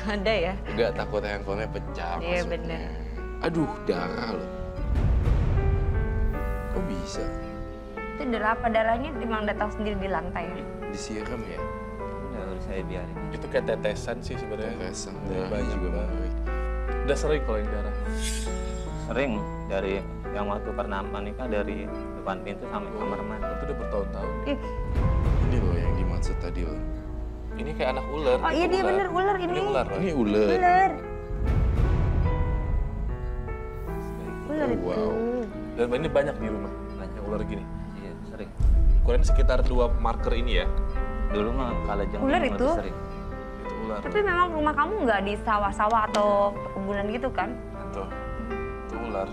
Ada ya? Enggak, takut handphonenya pecah Iya, maksudnya. bener. Aduh, darah loh. Kok bisa? Itu darah apa? Darahnya emang datang sendiri di lantai ya? Disiram ya? Udah saya biarin. Itu kayak tetesan sih sebenarnya. Tetesan, Dari darahnya banyak juga banget. mengering. Udah sering kalau yang darah. Sering dari yang waktu pernah nikah dari depan pintu sampai kamar mandi. Itu udah bertahun-tahun. Ih, Ini loh yang dimaksud tadi loh. Ini kayak anak ular. oh iya itu dia bener ular ini. Ini ular, Roy. Ini ular. Ular. Ular Oh, itu. wow. Dan ini banyak di rumah. Banyak. Yang ular gini. Iya, sering. Ukurannya sekitar 2 marker ini ya. Dulu mah kalau jengking Ular lebih itu? sering. Itu ular. Tapi memang rumah kamu nggak di sawah-sawah atau perkebunan gitu kan? Tuh. Itu ular.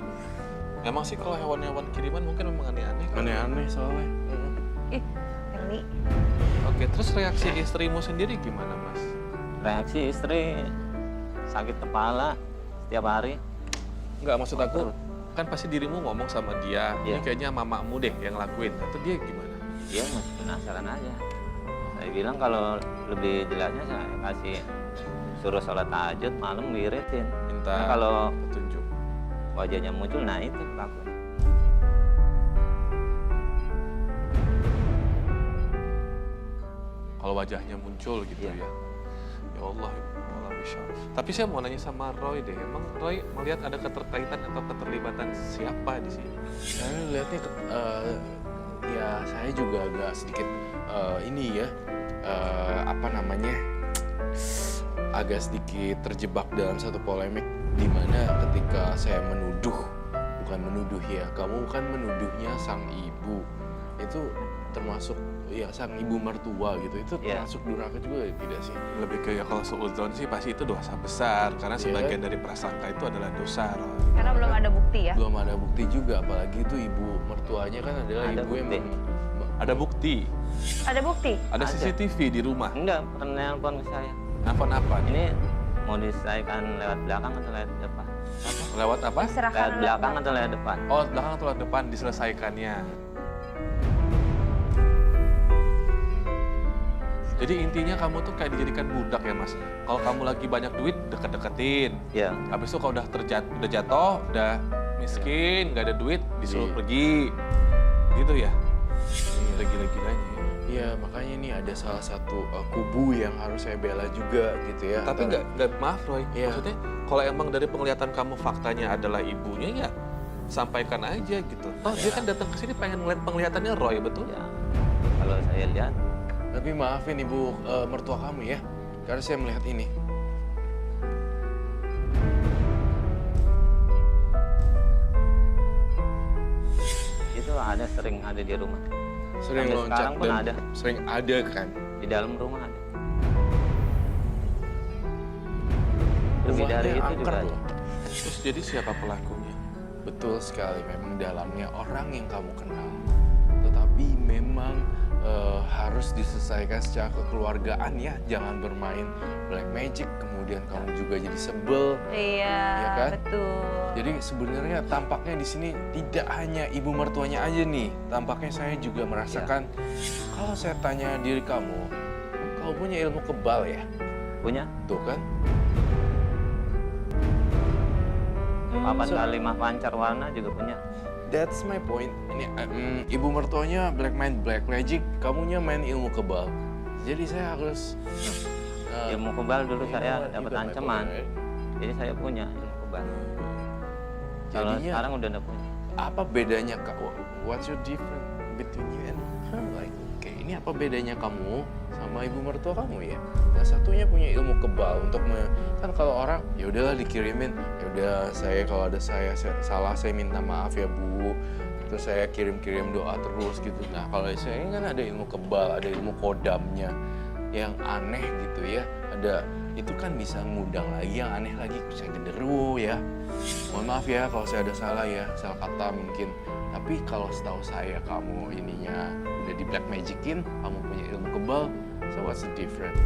Memang sih kalau hewan-hewan kiriman mungkin memang aneh-aneh. kan? Aneh-aneh soalnya. Ih, ngeri. Oke, terus reaksi istrimu sendiri gimana, Mas? Reaksi istri sakit kepala setiap hari. Enggak, maksud aku kan pasti dirimu ngomong sama dia, ini Iya. kayaknya mamamu deh yang lakuin. Atau dia gimana? Dia masih penasaran aja. Saya bilang kalau lebih jelasnya saya kasih suruh sholat tahajud malam wiritin. Minta Nah, kalau petunjuk. wajahnya muncul, nah itu pelakunya. Kalau wajahnya muncul gitu Iya. ya. Ya Allah, Masya Allah. Tapi saya mau nanya sama Roy deh, emang Roy melihat ada keterkaitan atau keterlibatan siapa di sini? Saya lihatnya, ya saya juga agak sedikit ini ya, apa namanya, agak sedikit terjebak dalam satu polemik di mana ketika saya bukan menuduh ya, kamu kan menuduhnya sang ibu, itu termasuk ya sang ibu mertua gitu, itu Iya. termasuk durhaka juga tidak sih? Lebih ke ya kalau suudzon sih pasti itu dosa besar, karena Iya. sebagian dari prasangka itu adalah dosa, Roy. Karena belum ada bukti ya. Belum ada bukti juga, apalagi itu ibu mertuanya kan adalah Ada ibu yang bukti. Ada bukti, Ada bukti? ada Ada. CCTV di rumah. Enggak, pernah nelpon ke saya. Apa-apa? Ini mau diselesaikan lewat belakang atau lewat depan? Lewat apa? Diserahkan Lewat oleh belakang apa? atau lewat depan? Oh, belakang atau lewat depan diselesaikannya. Jadi intinya kamu tuh kayak dijadikan budak ya, Mas. Kalau kamu lagi banyak duit, deket-deketin. Ya, Habis itu kalau udah udah jatuh, udah miskin, nggak ada duit, disuruh Iya. pergi. Gitu ya? Udah gila-gilanya. Iya, makanya ini ada salah satu kubu yang harus saya bela juga gitu ya. Tapi Antara- nggak maaf Roy, Iya. maksudnya kalau emang dari penglihatan kamu faktanya adalah ibunya ya sampaikan aja gitu. Toh dia kan datang ke sini pengen ngeliat penglihatannya Roy, betul? ya. Kalau saya lihat, Tapi maafin ibu mertua kamu ya, karena saya melihat ini. itu sering ada di rumah. Sering Sampai loncat sekarang pun dan ada. sering ada kan. Di dalam rumah ada. Lebih Rumahnya dari itu angker juga ada. loh. Terus jadi siapa pelakunya? Betul sekali, memang dalamnya orang yang kamu kenal. Tetapi memang harus diselesaikan secara kekeluargaan ya. Jangan bermain black magic, kemudian kamu juga jadi sebel. Iya, Iya kan? betul. Jadi sebenarnya tampaknya di sini tidak hanya ibu mertuanya aja nih. Tampaknya saya juga merasakan kalau saya tanya diri kamu punya ilmu kebal ya? Punya Tuh kan? papan kalimah pancar warna juga punya. That's my point. Ini ibu mertuanya black magic, kamunya main ilmu kebal. Jadi saya harus Ilmu kebal dulu saya you dapat got my ancaman. point, right? Jadi saya punya ilmu kebal. Kalau Jadinya sekarang udah enggak punya. apa bedanya Kak? What's your difference between you and her? Like, oke, ini apa bedanya kamu sama ibu mertua kamu ya? Yang satunya punya ilmu kebal untuk kan kalau orang ya udahlah dikirimin, ya udah saya kalau ada saya salah saya minta maaf ya Bu. Terus saya kirim-kirim doa terus gitu. Nah kalau saya ini kan ada ilmu kebal, ada ilmu kodamnya yang aneh gitu ya. Ada itu kan bisa ngundang lagi yang aneh lagi, bisa genderuwo ya. Mohon maaf ya kalau saya ada salah ya, salah kata mungkin. Tapi kalau setahu saya kamu ininya udah di black magicin, kamu punya ilmu kebal, so what's the difference?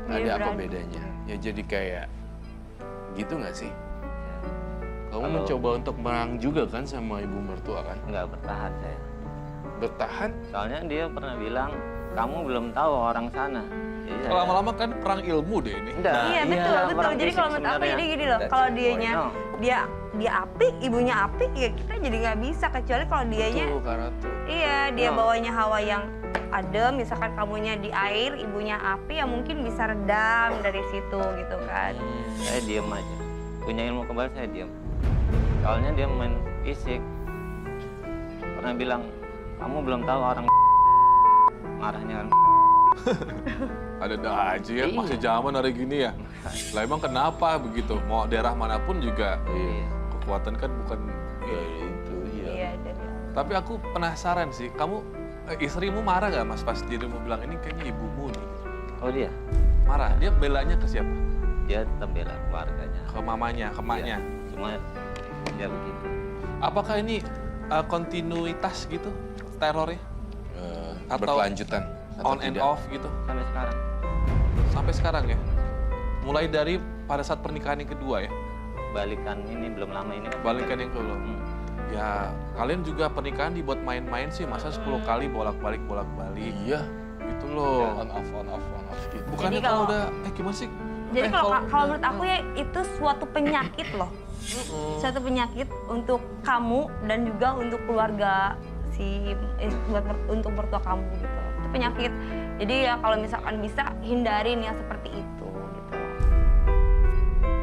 Ada apa Different. bedanya? Ya jadi kayak gitu nggak sih? Kamu Kalau- mencoba untuk menang juga kan sama ibu mertua kan? Enggak bertahan saya. Bertahan? Soalnya dia pernah bilang kamu belum tahu orang sana. Jadi saya- Lama-lama kan perang ilmu deh ini. Enggak, Iya betul betul. orang Jadi fisik kalau menurut aku sebenarnya. jadi gini loh, kalau dianya No. dia apik, ibunya apik, ya kita jadi nggak bisa kecuali kalau dianya Tuh, Karatu. iya dia No. bawanya hawa yang adem, misalkan kamunya di air, ibunya api, ya mungkin bisa redam dari situ gitu kan. Saya diem aja. Punya ilmu kebal saya diem. Soalnya dia main fisik. Pernah bilang, kamu belum tahu orang marahnya kan. Ada aja ya, Iya. masih zaman hari gini ya. Lah emang kenapa begitu? Mau daerah manapun juga Iya. kekuatan kan bukan. Ya itu, iya. Iya dari Tapi aku penasaran sih, kamu istrimu marah gak mas pas dirimu bilang ini kayaknya ibumu nih? Oh dia? Marah, dia belanya ke siapa? Dia tetap bela keluarganya. Ke mamanya, ke maknya. Iya. Cuma dia begitu. Apakah ini kontinuitas gitu terornya? Atau Berkelanjutan. atau On and tidak? off gitu? Sampai sekarang. Sampai sekarang ya? Mulai dari pada saat pernikahan yang kedua ya? Balikan ini belum lama ini kan. Balikan yang kedua. Hmm. Ya, kalian juga pernikahan dibuat main-main sih, masa 10 kali bolak-balik. Iya. Gitu loh. On off gitu. Bukannya Jadi kalau kalau- udah, gimana sih? Jadi kalau udah- menurut aku ya itu suatu penyakit loh. Suatu penyakit untuk kamu dan juga untuk keluarga untuk mertua kamu gitu. Itu penyakit. Jadi ya kalau misalkan bisa hindarin yang seperti itu gitu.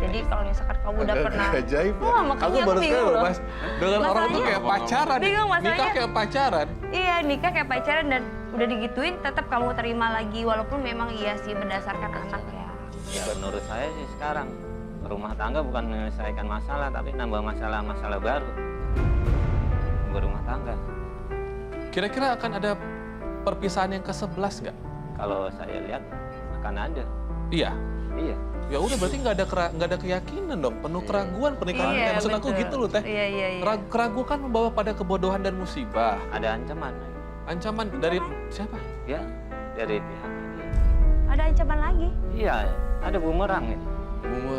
Jadi kalau misalkan kamu udah pernah Ajaib ya. Wah, makanya Aku aku baru bingung sekarang loh. mas, dengan orang tuh Masalahnya- kayak pacaran. Bingung, Nikah masalahnya- kayak pacaran. Iya, nikah kayak pacaran dan udah digituin tetap kamu terima lagi walaupun memang iya sih berdasarkan anak ya. Ya menurut saya sih sekarang rumah tangga bukan menyelesaikan masalah tapi nambah masalah-masalah baru. Berumah tangga. Kira-kira akan ada perpisahan yang ke-11 nggak? Kalau saya lihat akan ada. Iya. Iya. Ya udah berarti nggak ada keyakinan dong, penuh keraguan pernikahan. Iya, Maksud aku betul. gitu loh teh. Iya, iya, iya. Keraguan kan membawa pada kebodohan dan musibah. Ada ancaman. Ancaman dari siapa? Ya dari pihak dia. Ada ancaman lagi. Iya, ada bumerang ini.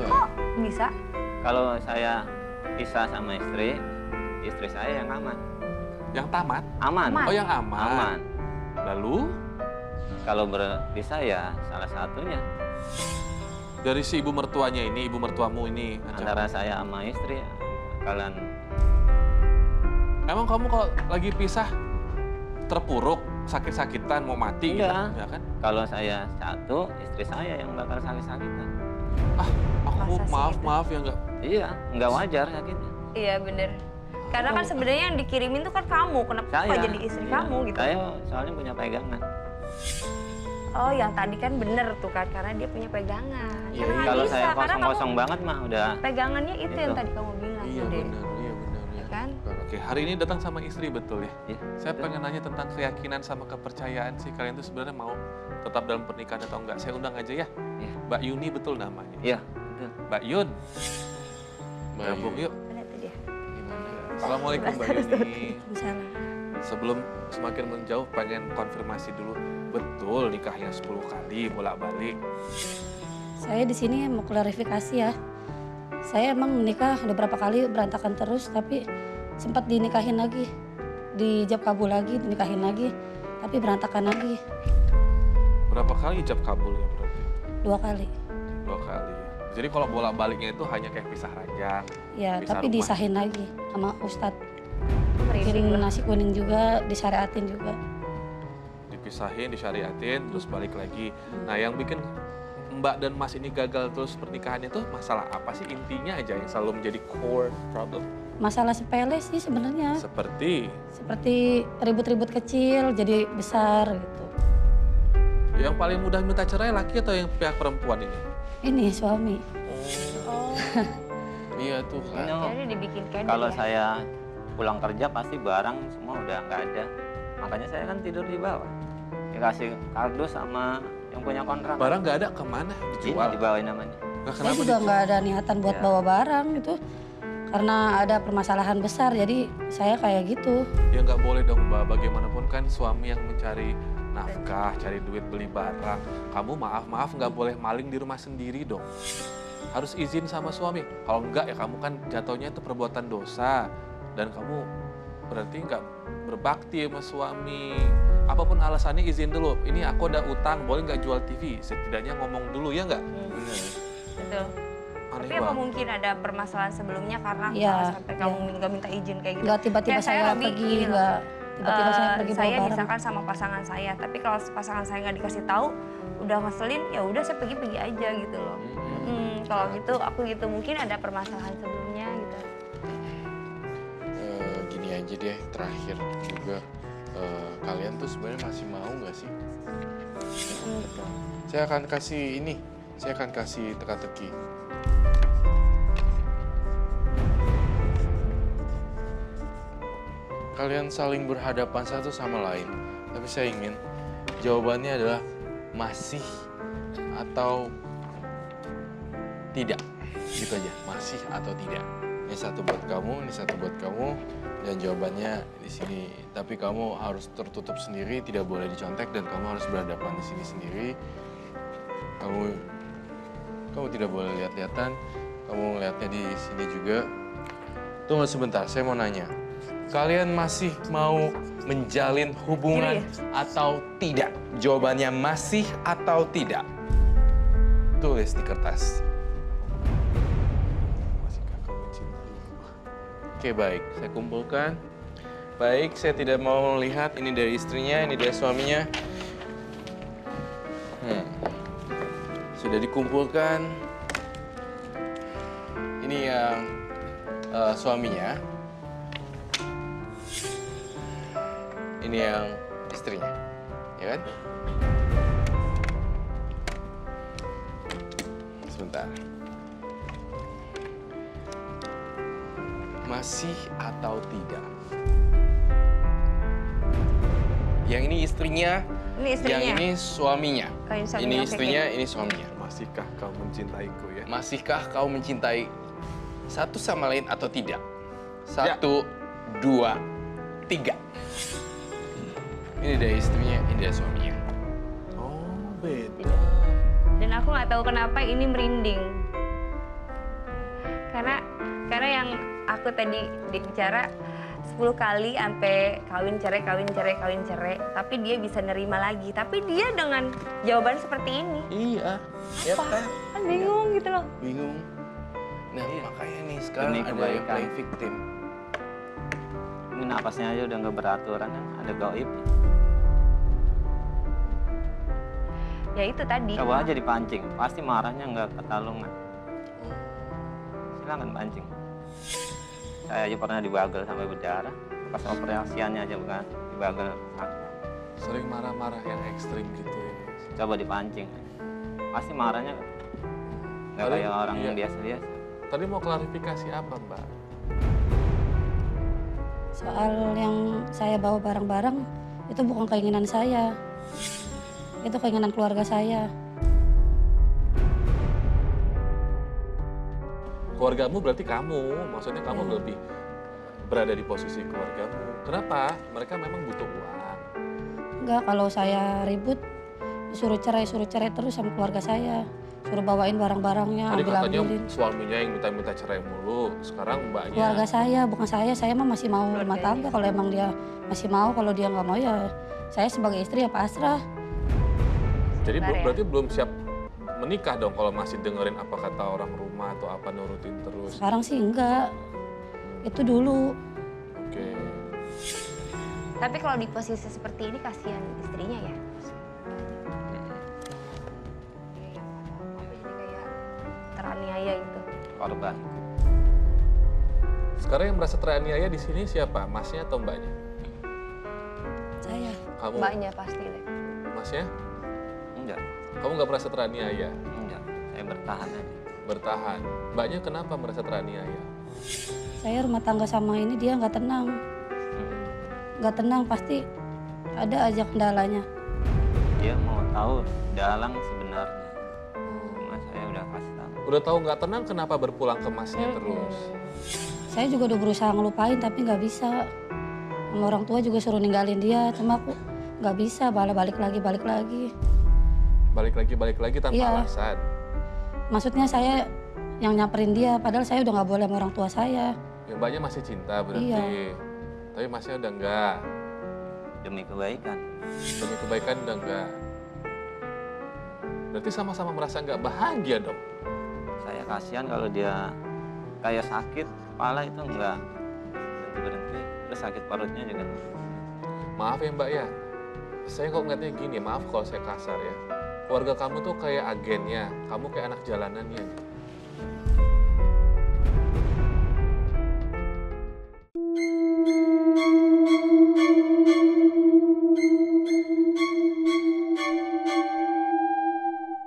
Kok bisa? Kalau saya pisah sama istri saya yang aman. Yang tamat? Aman. Aman. Oh yang aman. Aman. Lalu Kalau berpisah ya salah satunya dari si ibu mertuanya ini, ibu mertuamu ini. antara saya sama istri kalian Emang kamu kalau lagi pisah terpuruk, sakit-sakitan, mau mati gitu? Enggak. Ya kan? kalau saya satu, istri saya yang bakal sakit-sakitan. Aku Masa sih gitu? maaf ya nggak. Iya, nggak wajar sakitnya. Iya bener. Karena kan sebenarnya yang dikirimin tuh kan kamu, kenapa kok jadi istri iya. kamu gitu? Saya soalnya punya pegangan. Oh yang tadi kan bener tuh kan, karena dia punya pegangan. Iya, Karena iya. Kalau bisa, saya karena kosong-kosong banget mah udah. pegangannya itu yang Itu. tadi kamu bilang. Iya Dek. benar, iya benar. Ya kan? Oke, hari ini datang sama istri betul ya? Iya. Saya pengen nanya tentang keyakinan sama kepercayaan sih. Kalian tuh sebenarnya mau tetap dalam pernikahan atau enggak? Saya undang aja ya. Iya. Mbak Yuni betul namanya. Iya, betul. Mbak Yun, Mbak gabung Yuni. yuk. Ada tuh dia. Gimana? Assalamualaikum Mbak Yuni. Misalnya. Sebelum semakin menjauh pengen konfirmasi dulu. Betul nikahnya 10 kali bolak-balik. Saya di sini mau klarifikasi ya. Saya emang menikah udah berapa kali berantakan terus, tapi sempat dinikahin lagi, dijab kabul lagi, dinikahin lagi, tapi berantakan lagi Berapa kali ijab kabul ya berarti? 2 kali. 2 kali. Jadi kalau bolak-baliknya itu hanya kayak pisah ranjang. Ya, Pisah tapi rumah. disahin lagi sama Ustadz. Merinding Kirim loh. nasi kuning juga, disyariatin juga. Dipisahin, disyariatin, terus balik lagi. Nah yang bikin Mbak dan Mas ini gagal terus pernikahannya itu masalah apa sih intinya aja yang selalu menjadi core problem? Masalah sepele sih sebenarnya, Seperti seperti ribut-ribut kecil jadi besar gitu. yang paling mudah minta cerai laki atau yang pihak perempuan ini? Ini suami. Oh, Iya tuh kan. Ini jadi dibikin kayak kalau ya? saya pulang kerja pasti barang semua udah nggak ada. Makanya saya kan tidur di bawah. Dikasih kardus sama yang punya kontrak. Barang nggak ada kemana? Ini Dijual? dibawain namanya. Nggak, Saya kenapa juga dijual? nggak ada niatan buat Ya. bawa barang gitu, karena ada permasalahan besar, jadi saya kayak gitu. Ya nggak boleh dong Mbak, bagaimanapun kan suami yang mencari nafkah, cari duit beli barang. Kamu maaf nggak boleh maling di rumah sendiri dong. Harus izin sama suami. Kalau enggak ya kamu kan jatuhnya itu perbuatan dosa. Dan kamu berarti nggak berbakti sama suami. apapun alasannya izin dulu. Ini aku ada utang, boleh nggak jual TV? Setidaknya ngomong dulu ya nggak? Bener. Betul. Aneh Tapi apa banget. mungkin ada permasalahan sebelumnya karena Iya, sampai kamu nggak minta izin kayak gitu? Nggak tiba-tiba Kayak saya lebih pergi, gini loh. nggak tiba-tiba saya pergi bawa Saya barang. misalkan sama pasangan saya, tapi kalau pasangan saya nggak dikasih tahu, udah ngeselin, ya udah saya pergi aja gitu loh. Kalau gitu aku gitu mungkin ada permasalahan sebelumnya gitu. Gini aja deh, terakhir juga kalian tuh sebenarnya masih mau nggak sih? Betul. Saya akan kasih ini, saya akan kasih teka-teki. Kalian saling berhadapan satu sama lain, tapi saya ingin jawabannya adalah masih atau tidak. Gitu aja, masih atau tidak. Ini satu buat kamu, ini satu buat kamu, dan jawabannya di sini. Tapi kamu harus tertutup sendiri, tidak boleh dicontek, dan kamu harus berhadapan di sini sendiri. Kamu tidak boleh lihat-lihatan, kamu ngeliatnya di sini juga. Tunggu sebentar, saya mau nanya. Kalian masih mau menjalin hubungan atau tidak? Jawabannya masih atau tidak? Tulis di kertas. Masihkah kau mencintaiku? Oke, baik. Saya kumpulkan. Baik, saya tidak mau melihat ini dari istrinya, ini dari suaminya. Sudah dikumpulkan. Ini yang suaminya. Ini yang istrinya. Ya kan? Sebentar. Masih atau tidak? Yang ini istrinya, Ini istrinya. yang ini suaminya. Oh, ini suaminya, Ini oke, istrinya, ini suaminya. Masihkah kau mencintaiku ya? Masihkah kau mencintai satu sama lain atau tidak? 1, 2, 3. Ini dari istrinya, ini dari suaminya. Oh, beda. Dan aku nggak tahu kenapa ini merinding. Karena yang aku tadi bicara 10 kali sampai kawin cerai, tapi dia bisa nerima lagi. Tapi dia dengan jawaban seperti ini, Iya. Ya kan? kan bingung gitu loh. Bingung. Nah, Iya. makanya nih sekarang Demi ada yang kebaikan. playing victim. Ini napasnya aja udah nggak beraturan kan, ada gaib. Ya itu tadi. Coba aja dipancing, pasti marahnya nggak ketalungan. Silakan pancing. Saya aja pernah dibagel sampai berdarah. Pas operasiannya aja bukan dibagel. Sering marah-marah yang ekstrim gitu ya. Coba dipancing. Pasti marahnya nggak Tadi- kayak orang iya. yang biasa-biasa. Tadi mau klarifikasi apa, Mbak? Soal yang saya bawa barang-barang itu bukan keinginan saya. Itu keinginan keluarga saya. Keluargamu berarti kamu, maksudnya kamu lebih berada di posisi keluargamu. Kenapa? Mereka memang butuh uang. Enggak, kalau saya ribut suruh cerai terus sama keluarga saya. Suruh bawain barang-barangnya, Tadi katanya ambil-ambilin. suaminya yang minta-minta cerai mulu. Sekarang mbaknya. Keluarga saya, bukan saya mah masih mau rumah tangga. Kalau emang dia masih mau, kalau dia nggak mau ya saya sebagai istri ya pasrah. Jadi Sebentar ya. berarti belum siap menikah dong kalau masih dengerin apa kata orang rumah atau apa nurutin terus. Sekarang sih enggak, itu dulu. Oke. Tapi kalau di posisi seperti ini kasihan istrinya ya. Jadi kayak teraniaya itu. Korban. Sekarang yang merasa teraniaya di sini siapa? Masnya atau mbaknya? Saya Kamu? Mbaknya pasti deh. Masnya? Enggak, Kamu nggak merasa teraniaya? enggak. Saya bertahan aja. Bertahan. Mbaknya kenapa merasa teraniaya? saya rumah tangga sama ini dia nggak tenang, nggak tenang pasti ada aja kendalanya. Dia mau tahu dalang sebenarnya. Cuma saya udah kasih tahu. Udah tahu nggak tenang, kenapa berpulang ke masnya terus? Saya juga udah berusaha ngelupain tapi nggak bisa. Sama orang tua juga suruh ninggalin dia, cuma aku nggak bisa, balik lagi. Balik lagi tanpa Iya. alasan. Maksudnya saya yang nyamperin dia, padahal saya udah nggak boleh sama orang tua saya. Yang mbaknya masih cinta berarti. Iya. Tapi masnya udah enggak. demi kebaikan. Demi kebaikan udah enggak. Berarti sama-sama merasa nggak bahagia dong. Saya kasihan kalau dia kayak sakit kepala itu enggak berhenti, terus sakit perutnya juga. Maaf ya Mbak ya, saya kok ngeliatnya gini, maaf kalau saya kasar ya. Keluarga kamu tuh kayak agennya, kamu kayak anak jalanannya.